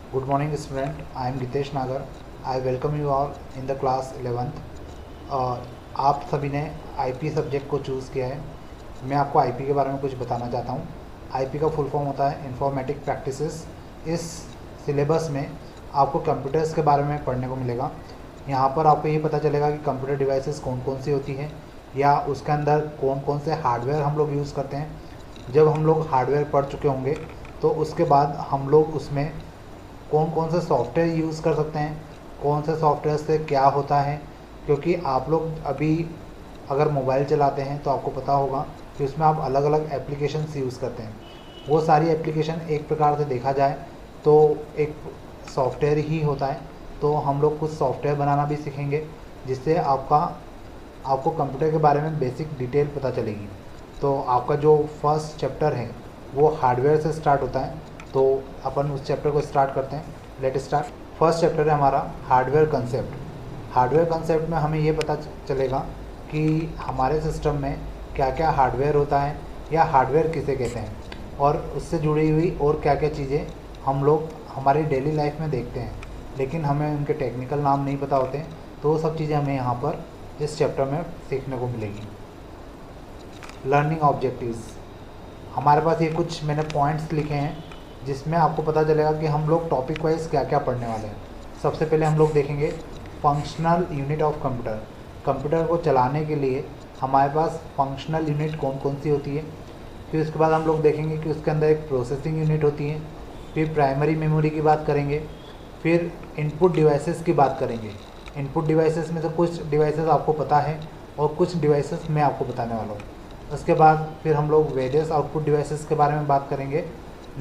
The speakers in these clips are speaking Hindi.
Good morning, student. I am Gitesh Nagar. I welcome you all in the class 11th. आप सभी ने आईपी सब्जेक्ट को चूज़ किया है। मैं आपको आईपी के बारे में कुछ बताना चाहता हूँ। आईपी का फुल फॉर्म होता है इंफॉर्मेटिक प्रैक्टिसेस। इस सिलेबस में आपको कंप्यूटर्स के बारे में पढ़ने को मिलेगा। यहाँ पर आपको ये पता चलेगा कि कंप्यूटर डिवाइसेस कौन कौन सी होती हैं या उसके अंदर कौन कौन से हार्डवेयर हम लोग यूज़ करते हैं। जब हम लोग हार्डवेयर पढ़ चुके होंगे तो उसके बाद हम लोग उसमें कौन कौन से सॉफ्टवेयर यूज़ कर सकते हैं, कौन से सॉफ्टवेयर से क्या होता है। क्योंकि आप लोग अभी अगर मोबाइल चलाते हैं तो आपको पता होगा कि उसमें आप अलग अलग एप्लीकेशंस यूज़ करते हैं। वो सारी एप्लीकेशन एक प्रकार से देखा जाए तो एक सॉफ्टवेयर ही होता है। तो हम लोग कुछ सॉफ्टवेयर बनाना भी सीखेंगे जिससे आपको कंप्यूटर के बारे में बेसिक डिटेल पता चलेगी। तो आपका जो फर्स्ट चैप्टर है वो हार्डवेयर से स्टार्ट होता है। तो अपन उस चैप्टर को स्टार्ट करते हैं। Let start. फर्स्ट चैप्टर है हमारा हार्डवेयर कंसेप्ट। हार्डवेयर कंसेप्ट में हमें ये पता चलेगा कि हमारे सिस्टम में क्या क्या हार्डवेयर होता है या हार्डवेयर किसे कहते हैं और उससे जुड़ी हुई और क्या क्या चीज़ें हम लोग हमारी डेली लाइफ में देखते हैं, लेकिन हमें उनके टेक्निकल नाम नहीं पता होते। तो वो सब चीज़ें हमें यहाँ पर इस चैप्टर में सीखने को मिलेगी। लर्निंग ऑब्जेक्टिव्स, हमारे पास ये कुछ मैंने पॉइंट्स लिखे हैं जिसमें आपको पता चलेगा कि हम लोग टॉपिक वाइज क्या क्या पढ़ने वाले हैं। सबसे पहले हम लोग देखेंगे functional unit of computer. Computer को चलाने के लिए हमारे पास फंक्शनल यूनिट कौन कौन सी होती है। फिर उसके बाद हम लोग देखेंगे कि उसके अंदर एक प्रोसेसिंग यूनिट होती है। फिर प्राइमरी मेमोरी की बात करेंगे। फिर इनपुट डिवाइसेस की बात करेंगे। इनपुट डिवाइसेस में से कुछ डिवाइसेस आपको पता है और कुछ डिवाइसेस मैं आपको बताने वाला हूँ। उसके बाद फिर हम लोग वेरियस आउटपुट डिवाइसेस के बारे में बात करेंगे।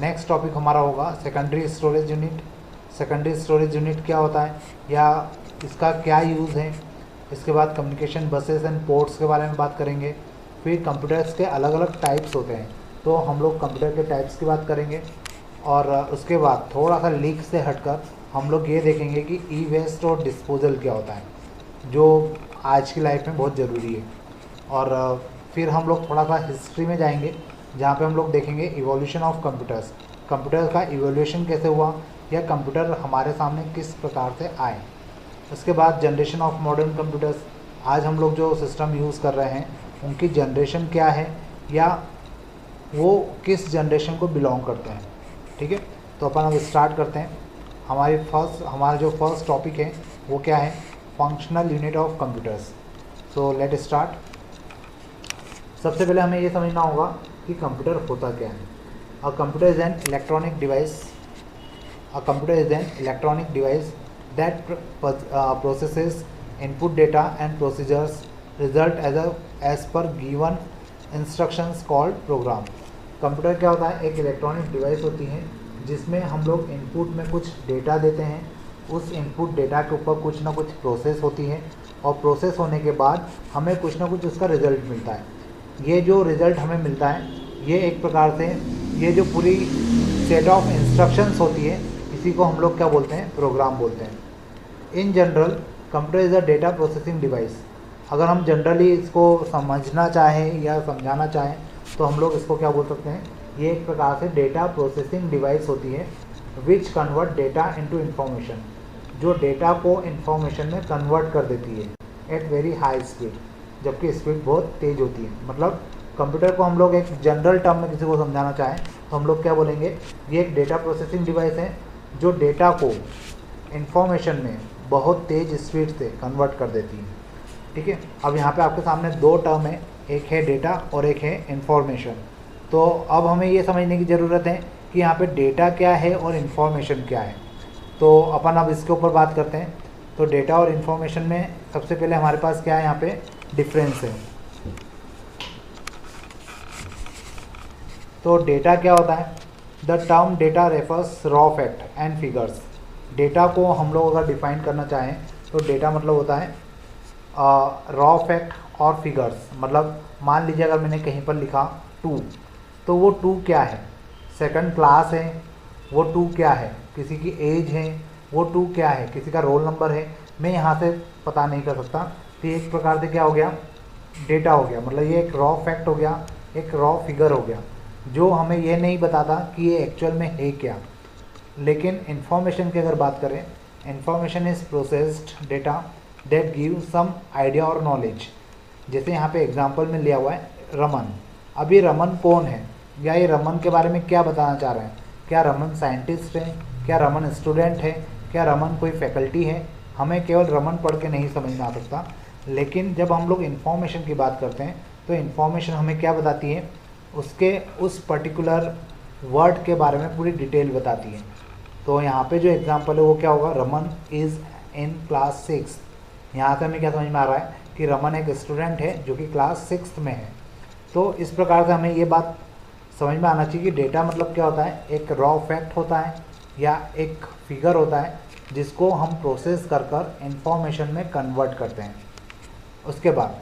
नेक्स्ट टॉपिक हमारा होगा secondary storage unit. Secondary storage unit क्या होता है या इसका क्या यूज़ है। इसके बाद कम्युनिकेशन बसेस एंड पोर्ट्स के बारे में बात करेंगे। फिर कंप्यूटर्स के अलग अलग टाइप्स होते हैं तो हम लोग कंप्यूटर के टाइप्स की बात करेंगे। और उसके बाद थोड़ा सा लीक से हटकर हम लोग ये देखेंगे कि ई वेस्ट और डिस्पोजल क्या होता है, जो आज की लाइफ में बहुत ज़रूरी है। और फिर हम लोग थोड़ा सा हिस्ट्री में जाएंगे जहाँ पे हम लोग देखेंगे इवोल्यूशन ऑफ कंप्यूटर्स। कंप्यूटर का इवोल्यूशन कैसे हुआ या कंप्यूटर हमारे सामने किस प्रकार से आए। उसके बाद जनरेशन ऑफ मॉडर्न कंप्यूटर्स, आज हम लोग जो सिस्टम यूज़ कर रहे हैं उनकी जनरेशन क्या है या वो किस जनरेशन को बिलोंग करते हैं। ठीक है, तो अपन अब स्टार्ट करते हैं। हमारा जो फर्स्ट टॉपिक है वो क्या है, functional unit of computers. So let start. सबसे पहले हमें ये समझना होगा कि कंप्यूटर होता क्या है। A computer is an electronic device. A computer is an electronic device that processes input data and procedures result as per given instructions called program। Computer क्या होता है, एक इलेक्ट्रॉनिक डिवाइस होती है जिसमें हम लोग इनपुट में कुछ डेटा देते हैं। उस इनपुट डेटा के ऊपर कुछ ना कुछ प्रोसेस होती है और प्रोसेस होने के बाद हमें कुछ ना कुछ उसका रिज़ल्ट मिलता है। ये जो रिज़ल्ट हमें मिलता है ये एक प्रकार से ये जो पूरी सेट ऑफ इंस्ट्रक्शंस होती है इसी को हम लोग क्या बोलते हैं, प्रोग्राम बोलते हैं। In general computer is a data processing device. अगर हम जनरली इसको समझना चाहें या समझाना चाहें तो हम लोग इसको क्या बोल सकते हैं, ये एक प्रकार से डेटा प्रोसेसिंग डिवाइस होती है which convert data into information, जो डेटा को इंफॉर्मेशन में कन्वर्ट कर देती है एट वेरी हाई स्पीड, जबकि स्पीड बहुत तेज़ होती है। मतलब कंप्यूटर को हम लोग एक जनरल टर्म में किसी को समझाना चाहें तो हम लोग क्या बोलेंगे, ये एक डेटा प्रोसेसिंग डिवाइस है जो डेटा को इंफॉर्मेशन में बहुत तेज़ स्पीड से कन्वर्ट कर देती है। ठीक है, अब यहाँ पे आपके सामने दो टर्म है, एक है डेटा और एक है इंफॉर्मेशन। तो अब हमें ये समझने की ज़रूरत है कि यहाँ पे डेटा क्या है और इंफॉर्मेशन क्या है। तो अपन अब इसके ऊपर बात करते हैं। तो डेटा और इंफॉर्मेशन में सबसे पहले हमारे पास क्या है, यहाँ पे डिफरेंस है। तो डेटा क्या होता है, the term data refers raw fact and figures. Data को हम लोग अगर डिफाइन करना चाहें तो डेटा मतलब होता है रॉ फैक्ट और फिगर्स। मतलब मान लीजिए अगर मैंने कहीं पर लिखा 2 तो वो 2 क्या है, सेकंड क्लास है, वो 2 क्या है, किसी की एज है, वो 2 क्या है, किसी का रोल नंबर है, मैं यहाँ से पता नहीं कर सकता। तो एक प्रकार से क्या हो गया, डेटा हो गया। मतलब ये एक रॉ फैक्ट हो गया, एक रॉ फिगर हो गया, जो हमें ये नहीं बताता कि ये एक्चुअल में है क्या। लेकिन इंफॉर्मेशन की अगर बात करें, information is processed data that give some idea और नॉलेज। जैसे यहाँ पे एग्जांपल में लिया हुआ है रमन। अब ये रमन कौन है, या ये रमन के बारे में क्या बताना चाह रहे हैं? क्या रमन साइंटिस्ट है, क्या रमन स्टूडेंट है, क्या रमन कोई फैकल्टी है? हमें केवल रमन पढ़ के नहीं समझ में आ सकता। लेकिन जब हम लोग इन्फॉर्मेशन की बात करते हैं तो इन्फॉर्मेशन हमें क्या बताती है, उसके उस पर्टिकुलर वर्ड के बारे में पूरी डिटेल बताती है। तो यहाँ पे जो एग्जांपल है वो क्या होगा, रमन इज़ इन क्लास 6। यहाँ से हमें क्या समझ में आ रहा है कि रमन एक स्टूडेंट है जो कि क्लास 6 में है। तो इस प्रकार से हमें ये बात समझ में आना चाहिए कि डेटा मतलब क्या होता है, एक रॉ फैक्ट होता है या एक फिगर होता है जिसको हम प्रोसेस कर कर इंफॉर्मेशन में कन्वर्ट करते हैं। उसके बाद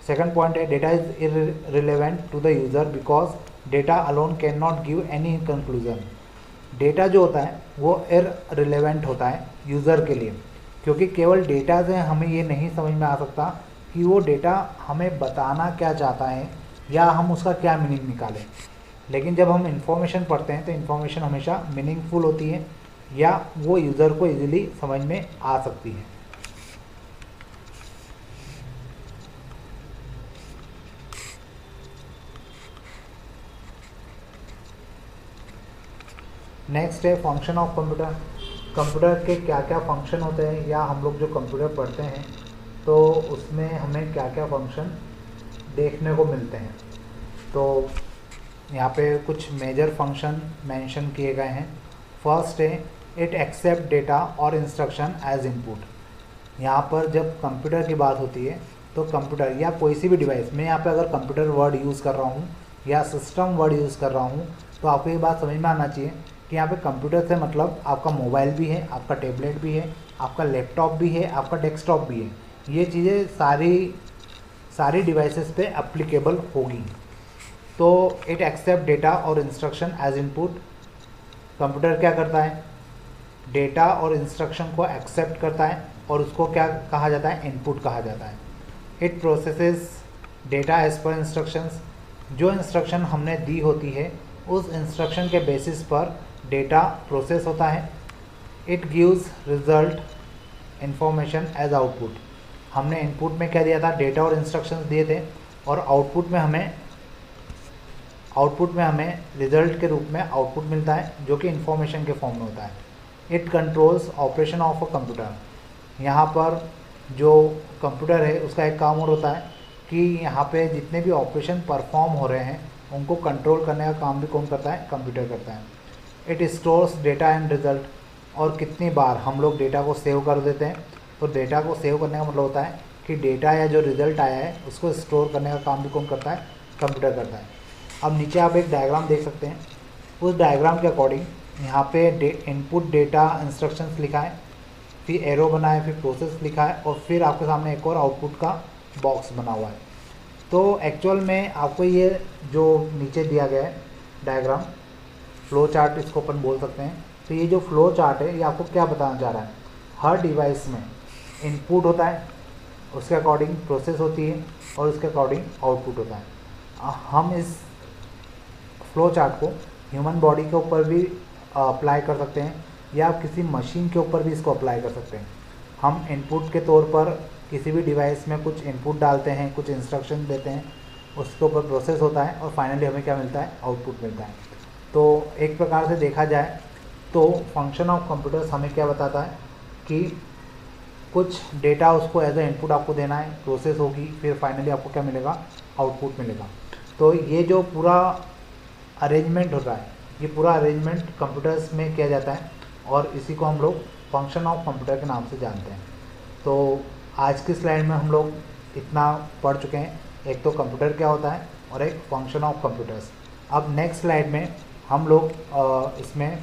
सेकंड पॉइंट है, data is irrelevant to the user because data alone can not give any conclusion. Data जो होता है वो इररिलेवेंट होता है यूज़र के लिए, क्योंकि केवल डेटा से हमें ये नहीं समझ में आ सकता कि वो डेटा हमें बताना क्या चाहता है या हम उसका क्या मीनिंग निकालें। लेकिन जब हम इंफॉर्मेशन पढ़ते हैं तो इन्फॉर्मेशन हमेशा मीनिंगफुल होती है या वो यूज़र को इजीली समझ में आ सकती है। नेक्स्ट है फंक्शन ऑफ कंप्यूटर। कंप्यूटर के क्या क्या फंक्शन होते हैं, या हम लोग जो कंप्यूटर पढ़ते हैं तो उसमें हमें क्या क्या फंक्शन देखने को मिलते हैं। तो यहाँ पे कुछ मेजर फंक्शन मेंशन किए गए हैं। फर्स्ट है इट एक्सेप्ट डेटा और इंस्ट्रक्शन एज इनपुट। यहाँ पर जब कंप्यूटर की बात होती है तो कंप्यूटर या कोई सी भी डिवाइस, मैं यहाँ पे अगर कंप्यूटर वर्ड यूज़ कर रहा हूँ या सिस्टम वर्ड यूज़ कर रहा हूँ तो आपको ये बात समझ में आना चाहिए कि यहाँ पे कंप्यूटर से मतलब आपका मोबाइल भी है, आपका टैबलेट भी है, आपका लैपटॉप भी है, आपका डेस्कटॉप भी है। ये चीज़ें सारी डिवाइसेस पे एप्लीकेबल होगी। तो इट एक्सेप्ट डेटा और इंस्ट्रक्शन एज इनपुट। कंप्यूटर क्या करता है, डेटा और इंस्ट्रक्शन को एक्सेप्ट करता है और उसको क्या कहा जाता है, इनपुट कहा जाता है। It processes data as per instructions. जो इंस्ट्रक्शन हमने दी होती है उस इंस्ट्रक्शन के बेसिस पर डेटा प्रोसेस होता है। It gives result information as output. हमने इनपुट में क्या दिया था, डेटा और इंस्ट्रक्शंस दिए थे, और आउटपुट में हमें रिजल्ट के रूप में आउटपुट मिलता है जो कि इंफॉर्मेशन के फॉर्म में होता है। It controls operation of a computer. यहाँ पर जो कंप्यूटर है उसका एक काम और होता है कि यहाँ पे जितने भी ऑपरेशन परफॉर्म हो रहे हैं उनको कंट्रोल करने का काम भी कौन करता है, कंप्यूटर करता है। It stores data and result. और कितनी बार हम लोग डेटा को सेव कर देते हैं, तो डेटा को सेव करने का मतलब होता है कि डेटा या जो रिजल्ट आया है उसको स्टोर करने का काम भी कौन करता है, कंप्यूटर करता है। अब नीचे आप एक डायग्राम देख सकते हैं। उस डायग्राम के अकॉर्डिंग यहाँ पे इनपुट डेटा इंस्ट्रक्शंस लिखा है, फिर एरो बना है, फिर प्रोसेस लिखा है, और फिर आपके सामने एक और आउटपुट का बॉक्स बना हुआ है। तो एक्चुअल में आपको ये जो नीचे दिया गया है डायग्राम, फ्लो चार्ट इसको अपन बोल सकते हैं। तो ये जो फ्लो चार्ट है ये आपको क्या बताना चाह रहा है, हर डिवाइस में इनपुट होता है, उसके अकॉर्डिंग प्रोसेस होती है और उसके अकॉर्डिंग आउटपुट होता है। हम इस फ्लो चार्ट को ह्यूमन बॉडी के ऊपर भी अप्लाई कर सकते हैं या किसी मशीन के ऊपर भी इसको अप्लाई कर सकते हैं। हम इनपुट के तौर पर किसी भी डिवाइस में कुछ इनपुट डालते हैं, कुछ इंस्ट्रक्शन देते हैं, उसके ऊपर प्रोसेस होता है और फाइनली हमें क्या मिलता है, आउटपुट मिलता है। तो एक प्रकार से देखा जाए तो फंक्शन ऑफ कंप्यूटर्स हमें क्या बताता है कि कुछ डेटा उसको एज ए इनपुट आपको देना है, प्रोसेस होगी, फिर फाइनली आपको क्या मिलेगा, आउटपुट मिलेगा। तो ये जो पूरा अरेंजमेंट होता है, ये पूरा अरेंजमेंट कंप्यूटर्स में किया जाता है और इसी को हम लोग फंक्शन ऑफ कंप्यूटर के नाम से जानते हैं। तो आज की स्लाइड में हम लोग इतना पढ़ चुके हैं, एक तो कंप्यूटर क्या होता है और एक फंक्शन ऑफ कंप्यूटर्स। अब नेक्स्ट स्लाइड में हम लोग इसमें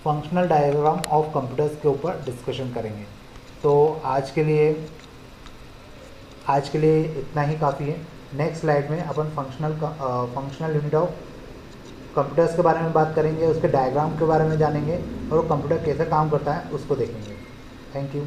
फंक्शनल डायग्राम ऑफ कंप्यूटर्स के ऊपर डिस्कशन करेंगे। तो आज के लिए इतना ही काफ़ी है। नेक्स्ट स्लाइड में अपन फंक्शनल यूनिट ऑफ कंप्यूटर्स के बारे में बात करेंगे, उसके डायग्राम के बारे में जानेंगे और वो कंप्यूटर कैसे काम करता है उसको देखेंगे। Thank you.